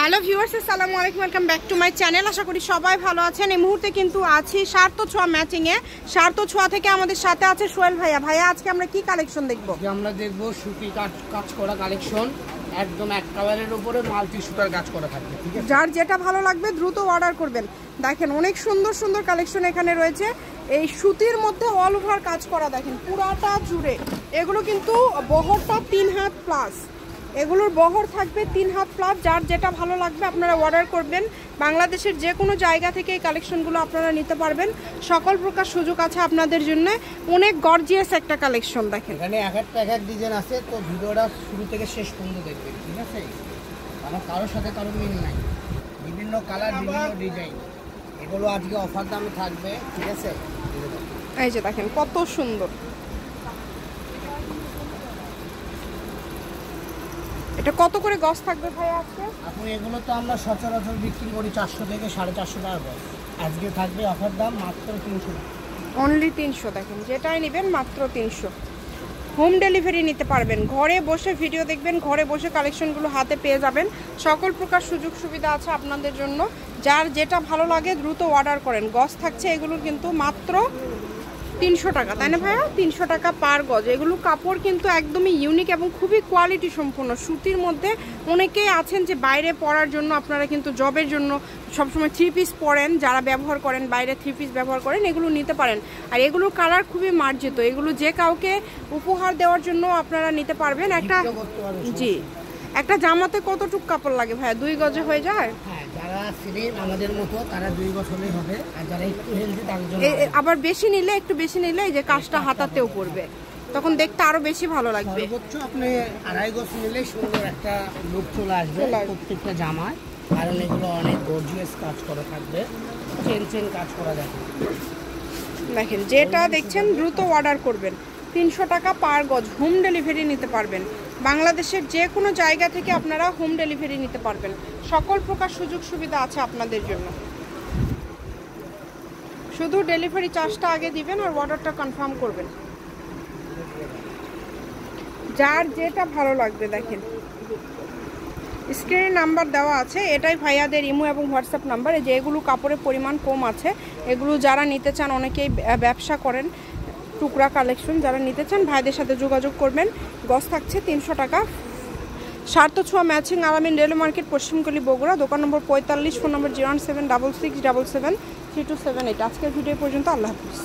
Hello viewers, আসসালামু আলাইকুম, welcome back to my channel. আশা করি সবাই ভালো আছেন। এই মুহূর্তে কিন্তু আছি সার্থ ছোঁয়া ম্যাচিংয়ে। সার্থ ছোঁয়া থেকে আমাদের সাথে আছে সোহেল ভাইয়া। ভাইয়া, আজকে আমরা কি কালেকশন দেখবো? আমরা দেখবো সুতি কাজ করা কালেকশন, একদম এক কালারের উপরে মাল্টি সুতার কাজ করা থাকবে। ঠিক আছে, যার যেটা ভালো লাগবে দ্রুত অর্ডার করবেন। দেখেন অনেক সুন্দর সুন্দর কালেকশন এখানে রয়েছে। এই সুতির মধ্যে অল ওভার কাজ করা, দেখেন পুরাটা জুড়ে। এগুলো কিন্তু বহরটা 3 হাত প্লাস, এগুলোর বহর থাকবে 3 হাত প্লাস। যার যেটা ভালো লাগবে আপনারা অর্ডার করবেন। বাংলাদেশের যে কোনো জায়গা থেকে এই কালেকশনগুলো আপনারা নিতে পারবেন। সকল প্রকার সুযোগ আছে আপনাদের জন্য। অনেক গর্জিয়াস একটা কালেকশন। দেখেন এখানে এক এক ডিজাইন আছে, তো ভিডিওটা শুরু থেকে শেষ পর্যন্ত দেখবেন। ঠিক আছে, কারোর সাথে কারোর মিল নাই, বিভিন্ন কালার বিভিন্ন ডিজাইন। এগুলো আজকে অফার দামে থাকবে। ঠিক আছে, এই যে দেখেন কত সুন্দর। এটা কত করে গজ থাকবে ভাই আজকে? এখন এগুলো তো আমরা সচরাচর বিক্রি করি 400 থেকে 450 টাকা গজ। আজকে থাকবে অফার দাম মাত্র 300 টাকা, অনলি 300। দেখেন যেটাই নেবেন মাত্র 300। হোম ডেলিভারি নিতে পারবেন। ঘরে বসে ভিডিও দেখবেন, ঘরে বসে কালেকশনগুলো হাতে পেয়ে যাবেন। সকল প্রকার সুযোগ সুবিধা আছে আপনাদের জন্য। যার যেটা ভালো লাগে দ্রুত অর্ডার করেন। গজ থাকছে এগুলোর কিন্তু মাত্র 300 টাকা, তাই না ভাইয়া? 300 টাকা পার গজ। এগুলো কাপড় কিন্তু একদমই ইউনিক এবং খুবই কোয়ালিটি সম্পন্ন। সুতির মধ্যে অনেকেই আছেন যে বাইরে পরার জন্য, আপনারা কিন্তু জবের জন্য সবসময় 3 পিস পরেন, যারা ব্যবহার করেন বাইরে 3 পিস ব্যবহার করেন, এগুলো নিতে পারেন। আর এগুলোর কালার খুবই মার্জিত। এগুলো যে কাউকে উপহার দেওয়ার জন্য আপনারা নিতে পারবেন। একটা জি, একটা জামাতে কতটুক কাপড় লাগে ভাইয়া? 2 গজে হয়ে যায়? হ্যাঁ, যারা সিলিম আমাদের মতো তারা 2 গজ হলেই হবে, আর যারা একটু হেলদি তাদের জন্য আবার বেশি নিলে, একটু বেশি নিলে এই যে কাজটা হাতাতেও পড়বে, তখন দেখতে আরো বেশি ভালো লাগবে। সর্বোচ্চ আপনি 2.5 গজ নিলে সুন্দর একটা লুক চলে আসবে প্রত্যেকটা জামায়। কারণ এগুলো অনেক গর্জিয়াস কাজ করা থাকবে, চেন কাজ করা যাবে। দেখেন যেটা দেখছেন দ্রুত অর্ডার করবেন। 300 টাকা পার গজ। হোম ডেলিভারি নিতে পারবেন। বাংলাদেশের যে কোনো জায়গা থেকে আপনারা হোম ডেলিভারি নিতে পারবেন। সকল প্রকার সুযোগ সুবিধা আছে আপনাদের জন্য। শুধু ডেলিভারি চার্জটা আগে দিবেন আর অর্ডারটা কনফার্ম করবেন। যার যেটা ভালো লাগবে দেখেন স্ক্রিনে নাম্বার দেওয়া আছে, এটাই ভাইয়াদের ইমো এবং হোয়াটসঅ্যাপ নাম্বার। এই যে এগুলো কাপড়ের পরিমাণ কম আছে, এগুলো যারা নিতে চান, অনেকেই ব্যবসা করেন টুকরা কালেকশন, যারা নিতে চান ভাইদের সাথে যোগাযোগ করবেন। গজ থাকছে 300 টাকা। সার্থ ছোঁয়া ম্যাচিং, আলামিন রেল মার্কেট, পশ্চিমকলি, বগুড়া। দোকান নম্বর 45, ফোন নম্বর 01766773278। আজকের ভিডিও পর্যন্ত। আল্লাহ হাফিজ।